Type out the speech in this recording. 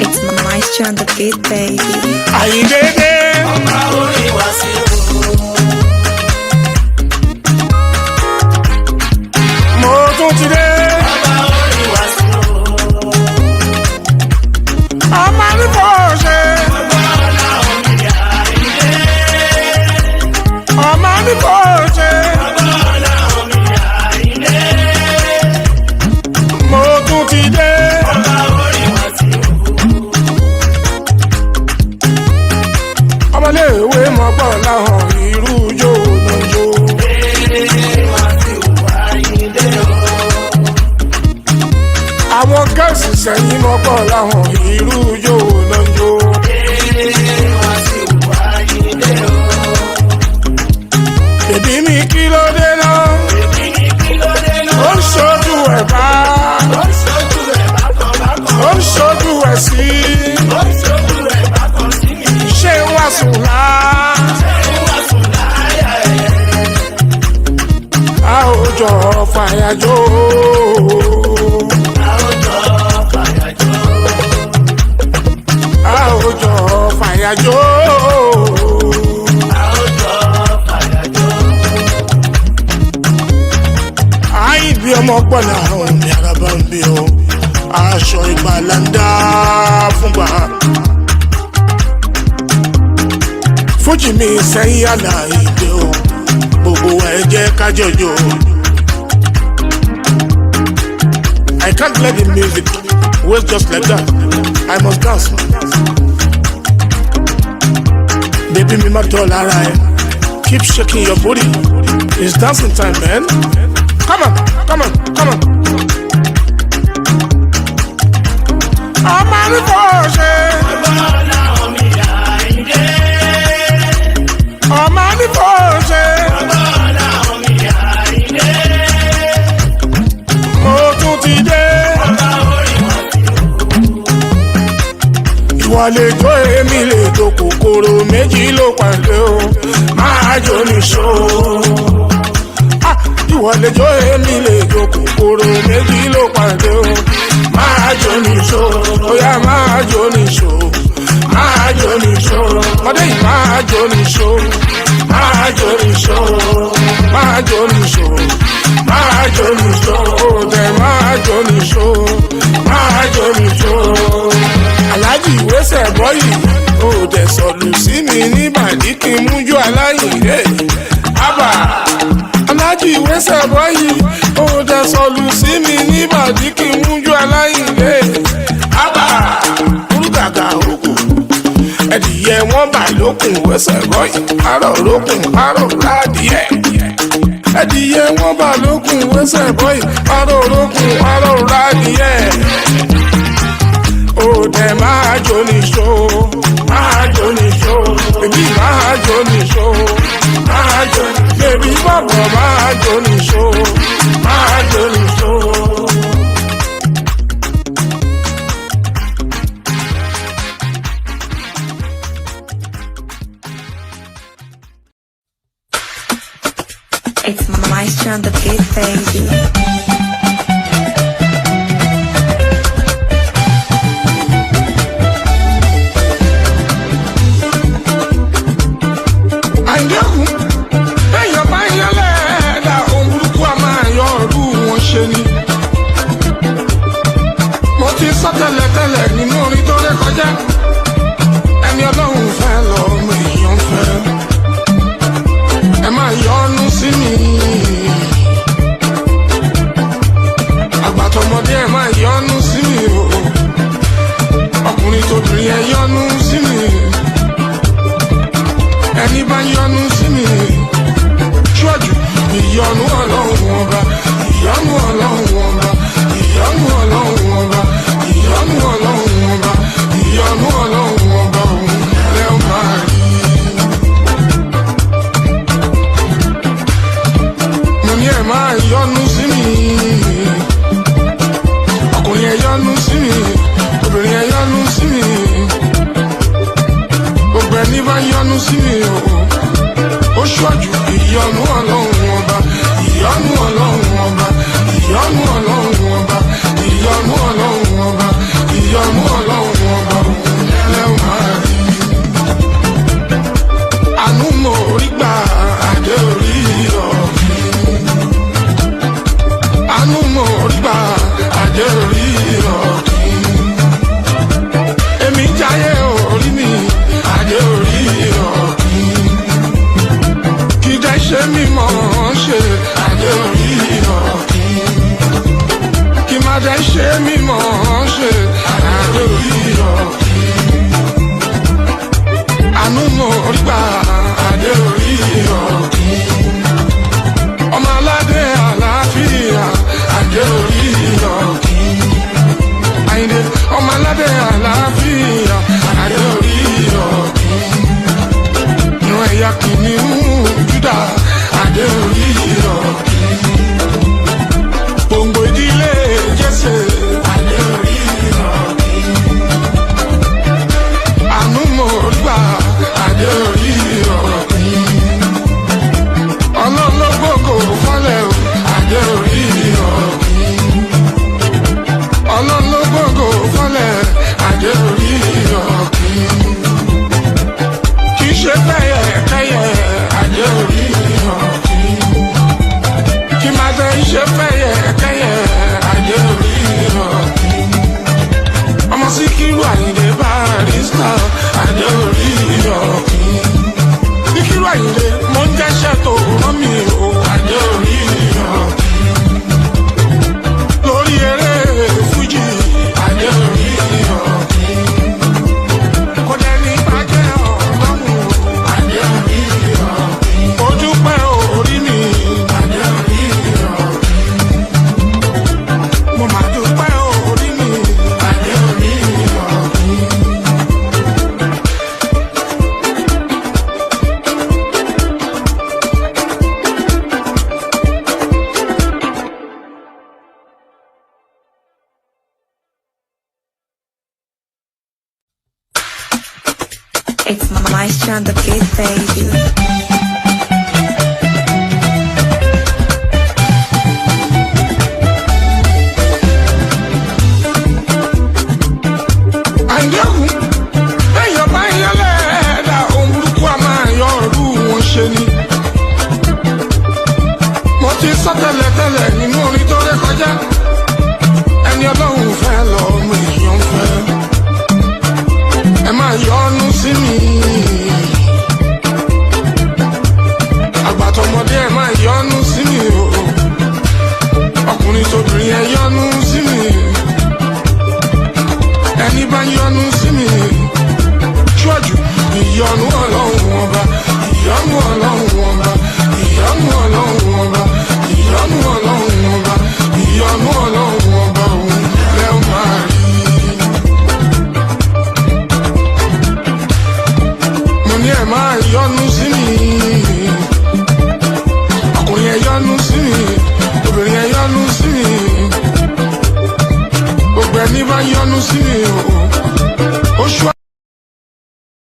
It's Maestro on the beat, baby. Ayidede. Ọba orin wá sí o. Mo tún ti dé. Ọba orin wá sí o. Ọmọ ní kò ṣe. Ọba ọ̀la òmìnira ilé. Ọmọ ní kò ṣe. Ọba ọ̀la òmìnira ilé. Mo tún ti dé. Ọba orin wá sí o. Ọmọléèwé mọ́gbọ́ láhàn irú yóò lọ́jọ́. Wá sí o, Ayinde o. Àwọn gẹ̀ẹ́sì sẹ́yìn mọ́gbọ́ láhàn irú yóò lọ́jọ́. Wá sí o, Ayinde o. Bèbí mi kí ló dé náà? Èmi ní kí ló dé náà? Ó ń ṣojú ẹ̀ bá. Ó ń ṣojú ẹ̀ bákan. Ó ń ṣojú ẹ̀ sí. Ó ń ṣojú ẹ̀ bákan sí mi. Ṣé wàá sùn lá? Wá sùn láyà ẹ̀. A ò jọ fàyàjò. Àwùjọ fàyàjọ. A ò jọ fàyàjò. Àwùjọ fàyàjọ. Àìbí ọmọ pọ̀nà àwọn mi araba ń bí o. Aṣọ ìgbàlà ń dá fúngbà. Fújì mi sẹ́yìn àlàyé o. Gbogbo ẹ̀ jẹ́ kájọjọ. I can't let the music waste just like that. I must dance. Baby mi máa tọ́ lára ẹ̀. Keep shaking your booty. It's dancing time, man. Come on, come on, come on. Ọmọ ní kò ṣe. Ọba ọ̀la òmìnira ilé. Ọmọ ní kò ṣe. Ọba ọ̀la òmìnira ilé. Mo tún ti dé. Ọba orin wá sí o. Ìwọ lè jó èmi lè jó kòkòrò méjì ló pàdé o. Máa jó níṣó. Ah, ìwọ lè jó èmi lè jó kòkòrò méjì ló pàdé o. Máa jó níṣó. Óyá máa jó níṣó. Máa jó níṣó. Ọdẹ yìí máa jó níṣó. Máa jó níṣó. Máa jó níṣó. Máa jó níṣó. Òde máa jó níṣó. Máa jó níṣó. Aláàjì ìwésẹ̀ bọ́yì. Òde sọ̀lù sí mi níbàdí kí n mújú aláìlè. Ábà. Aláàjì ìwésẹ̀ bọ́yì. Òde sọ̀lù sí mi níbàdí kí n mújú aláìlè. Ábà. Olùgàgà òkú. Ẹdìyẹ wọn bà lókun wẹsẹ̀ bọ́yì. Àrọ̀ lókun àrọ̀ ládìyẹ. Ẹdìyẹ wọn bà lókun wẹsẹ̀ bọ́yì. Àrọ̀ lókun àrọ̀ ládìyẹ. Òde máa jó níṣó. Máa jó níṣó. Bèbí máa jó níṣó. Máa jó níṣó. Bèbí bọ̀bọ̀ máa jó níṣó. Máa jó níṣó. It's Maestro on the beat, baby. Àyẹ̀kùn èèyàn bá yẹ lẹ́ẹ̀dá ohun burúkú a máa yọ ọdún wọn ṣe ni. Mo ti sọ tẹ́lẹ̀tẹ́lẹ̀ nínú orin tó ré kọjá. Ẹni Ọlọ́run fẹ́ lọ́mọ èèyàn fẹ́. Ẹ máa yọ́nú sí mi. Àgbàtọ̀mọdé ẹ máa yọ́nú sí mi o. Ọkùnrin tóbìnrin ẹ yọ́nú sí mi. Ẹni bá yọ́nú sí mi. Ṣọ́jú ìyọ́nú Ọlọ́run ọba. Ìyọ́nú Ọlọ́run ọba. Ìyọ́nú Ọlọ́run ọba. Ìyọ́nú Ọlọ́run ọba. Ìyọ́nú Ọlọ́run ọba òun lẹ́ ó máa rí. Mo ní ẹ máa yọ́nú sí mi. Ọkùnrin ẹ yọ́nú sí mi. Obìnrin ẹ yọ́nú sí mi. Gbogbo ẹni bá yọ́nú sí mi o. Ó ṣọ́jú ìyọ́nú Ọlọ́run ọba. Ìyọ́nú Ọlọ́run ọba. Ìyọ́nú Ọlọ́run ọba. Ìyọ́nú Ọlọ́run dẹ̀ ń ṣe mímọ́ ṣe adé orí ọ̀kín. Àánú mo rí gbà adé orí ọ̀kín. Ọmọ aládé àlàáfíà adé orí ọ̀kín. Àyìndé ọmọ aládé àlàáfíà adé orí ọ̀kín. Ìran ẹ̀yà kìnìún Júdà adé orí ọ̀kín. Gbòǹgbò ìdílé Jésè adé orí ọ̀kín. Àánú mo rí gbà adé orí ọ̀kín. Ọlọ́run ló gbógo fọ́lẹ̀ o adé orí ọ̀kín. Ọlọ́run ló gbógo fọ́lẹ̀ adé orí ọ̀kín. Kì í ṣe fẹ́yẹ̀kẹ́yẹ̀ adé orí ọ̀kín. Kì máa tẹ iṣẹ́ fẹ́yẹ̀kẹ́yẹ̀ adé orí ọ̀kín. Ọmọ Síkírù Àyìndé Barrister adé orí ọ̀kín. Síkírù Àyìndé mo ń jẹ́ṣẹ́ tó rán mi o adé orí ọ̀kín. Lórí eré fújì adé orí ọ̀kín. Kò dẹ́ni bàjẹ́ ọlọ́run adé orí ọ̀kín. Ojú pẹ́ orí mi adé orí ọ̀kín. Mo máa dúpẹ́ orí mi adé orí ọ̀kín. It's Maestro on the beat, baby. Àyẹ̀wò èèyàn bá ń yẹlẹ̀ ẹ̀dá ohun burúkú a máa yọ ọ̀rú wọn ṣe ni. Mo ti sọ tẹ́lẹ̀tẹ́lẹ̀ nínú orin tó ré kọjá. Ẹni Ọlọ́run fẹ́ lọ́mọ èèyàn fẹ́. Ẹ máa yọ́nú sí mi. Àgbàtọ̀mọdé ẹ máa yọ́nú sí mi o. Ọkùnrin tóbìnrin ẹ yọ́nú sí mi. Ẹni bá yọ́nú sí mi. Ṣọ́jú ìyọ́nú Ọlọ́run ọba. Ìyọ́nú Ọlọ́run ọba. Ìyọ́nú Ọlọ́run ọba. Ìyọ́nú Ọlọ́run ọba. Ìyọ́nú Ọlọ́run ọba òun lẹ́ máa rí. Mo ní ẹ máa yọ́nú sí mi. Ọkùnrin ẹ yọ́nú sí mi. Obìnrin ẹ yọ́nú sí mi. Gbogbo ẹni bá yọ́nú sí mi o.